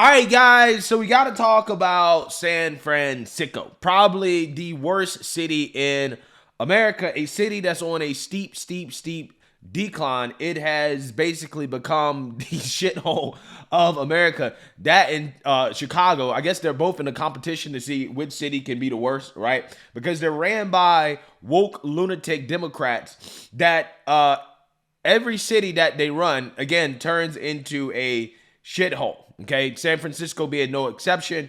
All right, guys, so we got to talk about San Francisco, probably the worst city in America, a city that's on a steep decline. It has basically become the shithole of America. That and Chicago, I guess they're both in a competition to see which city can be the worst, right? Because they're ran by woke lunatic Democrats that every city that they run, again, turns into a shithole. Okay, San Francisco being no exception.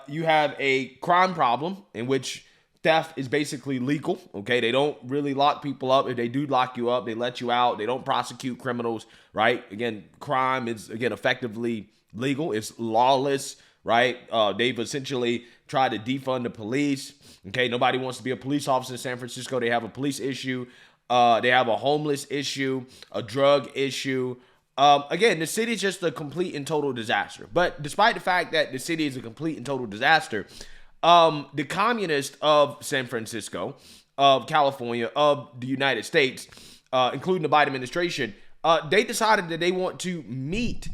You have a crime problem in which theft is basically legal. Okay, they don't really lock people up. If they do lock you up, they let you out. They don't prosecute criminals, right? Again, crime is effectively legal. It's lawless, right? They've essentially tried to defund the police. Okay, nobody wants to be a police officer in San Francisco. They have a police issue. They have a homeless issue, a drug issue. Again, the city is just a complete and total disaster. But despite the fact that the city is a complete and total disaster, the communists of San Francisco, of California, of the United States, including the Biden administration, they decided that they want to meet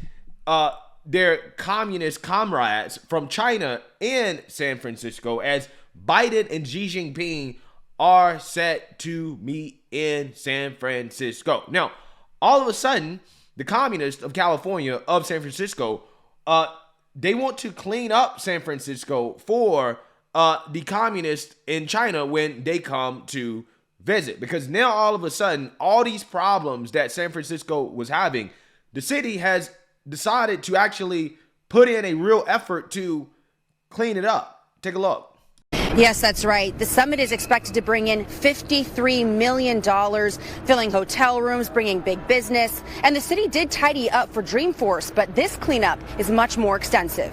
their communist comrades from China in San Francisco as Biden and Xi Jinping are set to meet in San Francisco. Now, all of a sudden, the communists of California, of San Francisco, they want to clean up San Francisco for the communists in China when they come to visit. Because now all of a sudden, all these problems that San Francisco was having, the city has decided to actually put in a real effort to clean it up. Take a look. Yes, that's right. The summit is expected to bring in $53 million, filling hotel rooms, bringing big business. And the city did tidy up for Dreamforce, but this cleanup is much more extensive.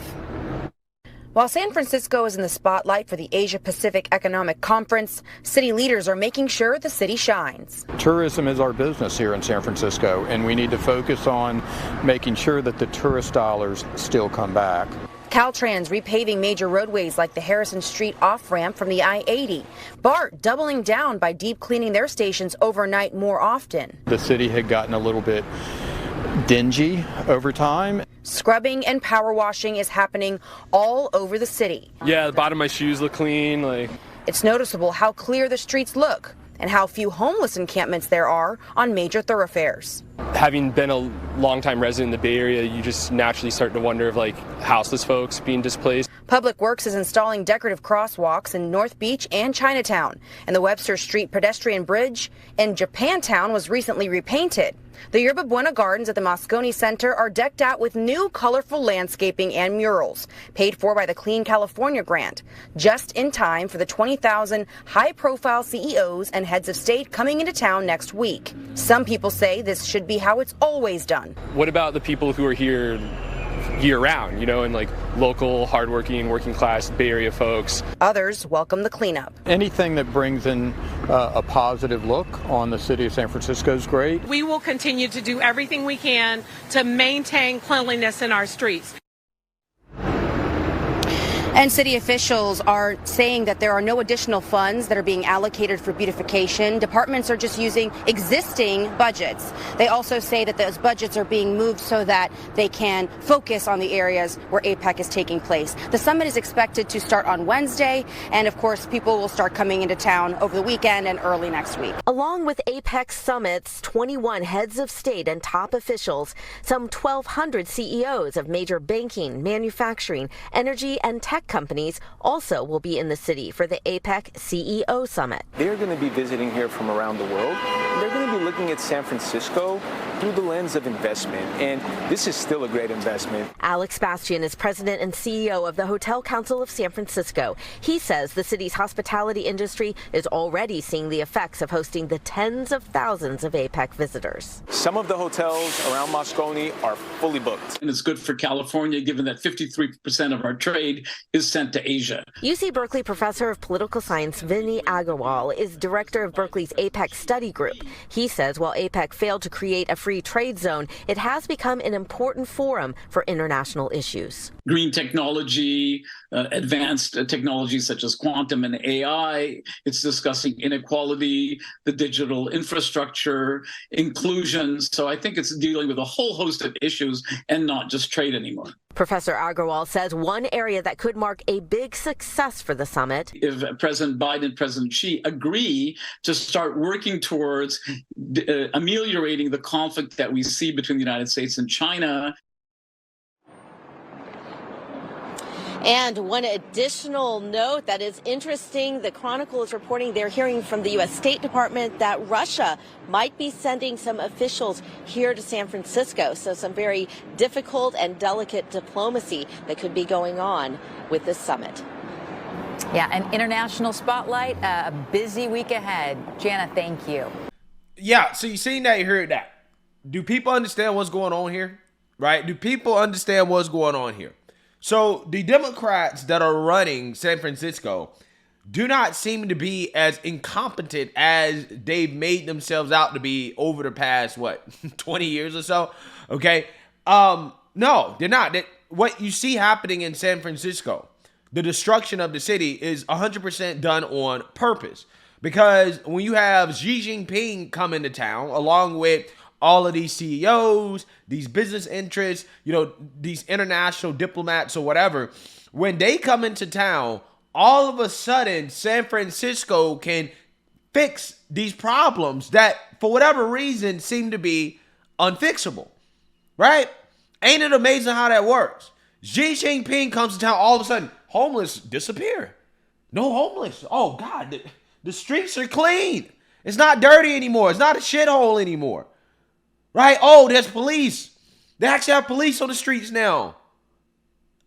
While San Francisco is in the spotlight for the Asia Pacific Economic Conference, city leaders are making sure the city shines. Tourism is our business here in San Francisco, and we need to focus on making sure that the tourist dollars still come back. Caltrans repaving major roadways like the Harrison Street off-ramp from the I-80. BART doubling down by deep cleaning their stations overnight more often. The city had gotten a little bit dingy over time. Scrubbing and power washing is happening all over the city. Yeah, the bottom of my shoes look clean. It's noticeable how clear the streets look and how few homeless encampments there are on major thoroughfares. Having been a longtime resident in the Bay Area, you just naturally start to wonder of houseless folks being displaced. Public Works is installing decorative crosswalks in North Beach and Chinatown, and the Webster Street pedestrian bridge in Japantown was recently repainted. The Yerba Buena Gardens at the Moscone Center are decked out with new colorful landscaping and murals, paid for by the Clean California grant, just in time for the 20,000 high-profile CEOs and heads of state coming into town next week. Some people say this should be how it's always done. What about the people who are here year-round, and local, hardworking, working-class Bay Area folks? Others welcome the cleanup. Anything that brings in a positive look on the city of San Francisco is great. We will continue to do everything we can to maintain cleanliness in our streets. And city officials are saying that there are no additional funds that are being allocated for beautification. Departments are just using existing budgets. They also say that those budgets are being moved so that they can focus on the areas where APEC is taking place. The summit is expected to start on Wednesday, and of course, people will start coming into town over the weekend and early next week. Along with APEC summits, 21 heads of state and top officials, some 1,200 CEOs of major banking, manufacturing, energy, and tech companies also will be in the city for the APEC CEO Summit. They're going to be visiting here from around the world. They're going to be looking at San Francisco through the lens of investment, and this is still a great investment. Alex Bastian is president and CEO of the Hotel Council of San Francisco. He says the city's hospitality industry is already seeing the effects of hosting the tens of thousands of APEC visitors. Some of the hotels around Moscone are fully booked. And it's good for California, given that 53% of our trade is sent to Asia. UC Berkeley professor of political science Vinny Agarwal is director of Berkeley's APEC study group. He says while APEC failed to create a free trade zone, it has become an important forum for international issues. Green technology, advanced technologies such as quantum and AI. It's discussing inequality, the digital infrastructure, inclusion. So I think it's dealing with a whole host of issues and not just trade anymore. Professor Agrawal says one area that could mark a big success for the summit. If President Biden and President Xi agree to start working towards ameliorating the conflict that we see between the United States and China. And one additional note that is interesting, the Chronicle is reporting they're hearing from the U.S. State Department that Russia might be sending some officials here to San Francisco. So some very difficult and delicate diplomacy that could be going on with this summit. Yeah, an international spotlight, a busy week ahead. Jana, thank you. Yeah, so you seen that, you heard that. Do people understand what's going on here? Right? Do people understand what's going on here? So the Democrats that are running San Francisco do not seem to be as incompetent as they've made themselves out to be over the past, 20 years or so? Okay. No, they're not. What you see happening in San Francisco, the destruction of the city, is 100% done on purpose. Because when you have Xi Jinping come into town, along with all of these CEOs, these business interests, these international diplomats or whatever, when they come into town, all of a sudden, San Francisco can fix these problems that, for whatever reason, seem to be unfixable, right? Ain't it amazing how that works? Xi Jinping comes to town, all of a sudden, homeless disappear. No homeless. Oh, God, the streets are clean. It's not dirty anymore. It's not a shithole anymore. Right? Oh, there's police. They actually have police on the streets now.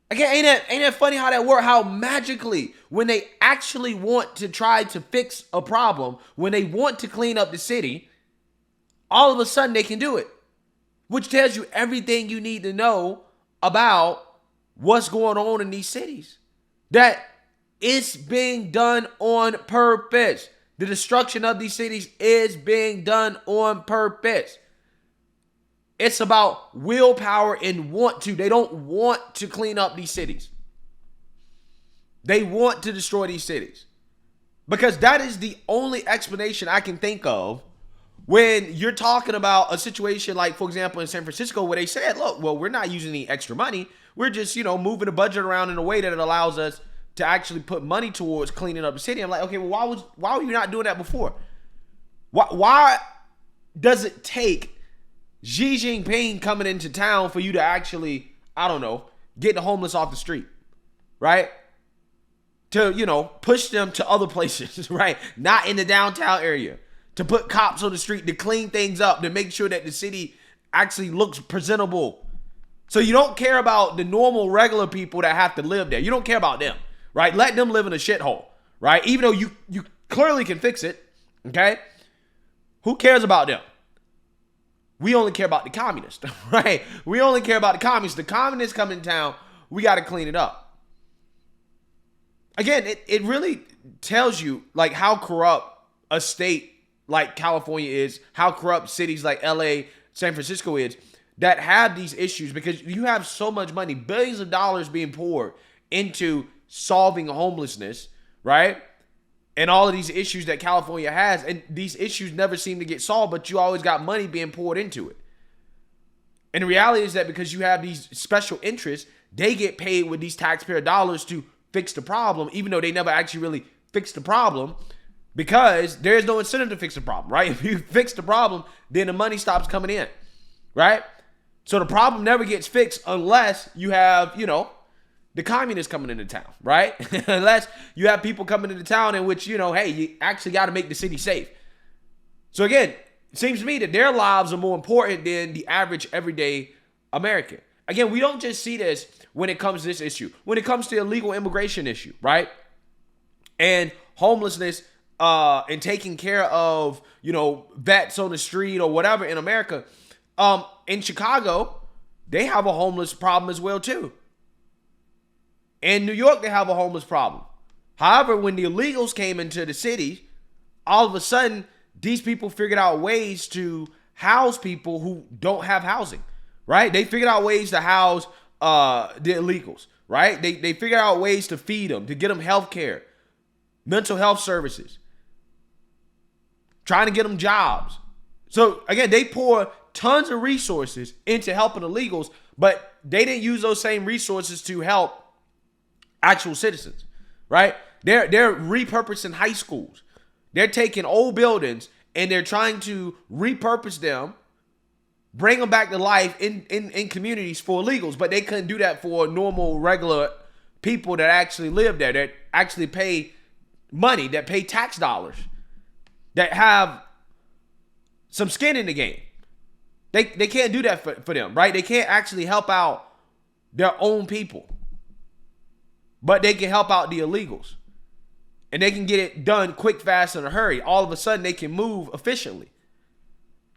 Again, ain't that funny how that works? How magically, when they actually want to try to fix a problem, when they want to clean up the city, all of a sudden they can do it. Which tells you everything you need to know about what's going on in these cities. That it's being done on purpose. The destruction of these cities is being done on purpose. It's about willpower and want to. They don't want to clean up these cities. They want to destroy these cities. Because that is the only explanation I can think of when you're talking about a situation like, for example, in San Francisco, where they said, look, well, we're not using any extra money. We're just, moving the budget around in a way that it allows us to actually put money towards cleaning up the city. I'm like, okay, well, why were you not doing that before? Why does it take Xi Jinping coming into town for you to actually, get the homeless off the street, right? To, push them to other places, right? Not in the downtown area. To put cops on the street, to clean things up, to make sure that the city actually looks presentable. So you don't care about the normal, regular people that have to live there. You don't care about them, right? Let them live in a shithole, right? Even though you clearly can fix it, okay? Who cares about them? We only care about the communists, right? We only care about the communists. The communists come in town, we got to clean it up. Again, it really tells you like how corrupt a state like California is, how corrupt cities like LA, San Francisco is, that have these issues, because you have so much money, billions of dollars being poured into solving homelessness, right? And all of these issues that California has, and these issues never seem to get solved, but you always got money being poured into it. And the reality is that because you have these special interests, they get paid with these taxpayer dollars to fix the problem, even though they never actually really fixed the problem, because there's no incentive to fix the problem, right? If you fix the problem, then the money stops coming in, right? So the problem never gets fixed unless you have, the communists coming into town, right? Unless you have people coming into town in which, hey, you actually got to make the city safe. So again, it seems to me that their lives are more important than the average everyday American. Again, we don't just see this when it comes to this issue. When it comes to the illegal immigration issue, right? And homelessness and taking care of, vets on the street or whatever in America. In Chicago, they have a homeless problem as well too. In New York, they have a homeless problem. However, when the illegals came into the city, all of a sudden, these people figured out ways to house people who don't have housing, right? They figured out ways to house the illegals, right? They figured out ways to feed them, to get them health care, mental health services, trying to get them jobs. So again, they pour tons of resources into helping illegals, but they didn't use those same resources to help actual citizens, right? They're repurposing high schools. They're taking old buildings and they're trying to repurpose them, bring them back to life in communities for illegals, but they couldn't do that for normal, regular people that actually live there, that actually pay money, that pay tax dollars, that have some skin in the game. They can't do that for them, right? They can't actually help out their own people, but they can help out the illegals. And they can get it done quick, fast, in a hurry. All of a sudden, they can move efficiently.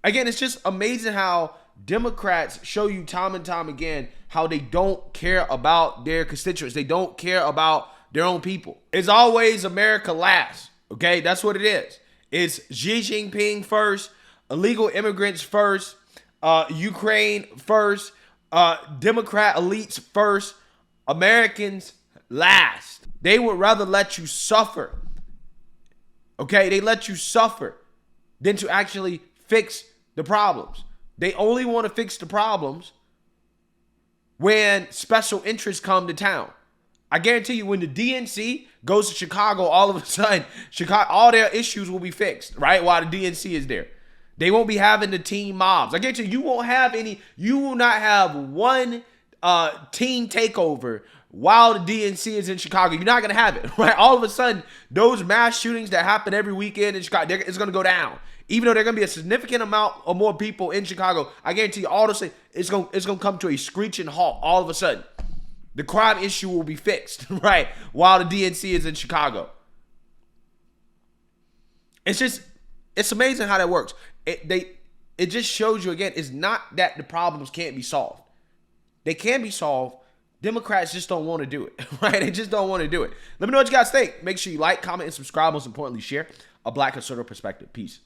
Again, it's just amazing how Democrats show you time and time again how they don't care about their constituents. They don't care about their own people. It's always America last, okay? That's what it is. It's Xi Jinping first, illegal immigrants first, Ukraine first, Democrat elites first, Americans last. They would rather let you suffer, okay? They let you suffer than to actually fix the problems. They only want to fix the problems when special interests come to town. I guarantee you, when the DNC goes to Chicago, all of a sudden, all their issues will be fixed, right? While the DNC is there. They won't be having the teen mobs. I guarantee you will not have one teen takeover while the DNC is in Chicago. You're not going to have it, right? All of a sudden, those mass shootings that happen every weekend in Chicago, it's going to go down. Even though there's going to be a significant amount of more people in Chicago, I guarantee you, all of a sudden, it's going to come to a screeching halt all of a sudden. The crime issue will be fixed, right? While the DNC is in Chicago. It's amazing how that works. It just shows you, again, it's not that the problems can't be solved. They can be solved. Democrats just don't want to do it, right? They just don't want to do it. Let me know what you guys think. Make sure you like, comment, and subscribe. Most importantly, share a Black conservative perspective. Peace.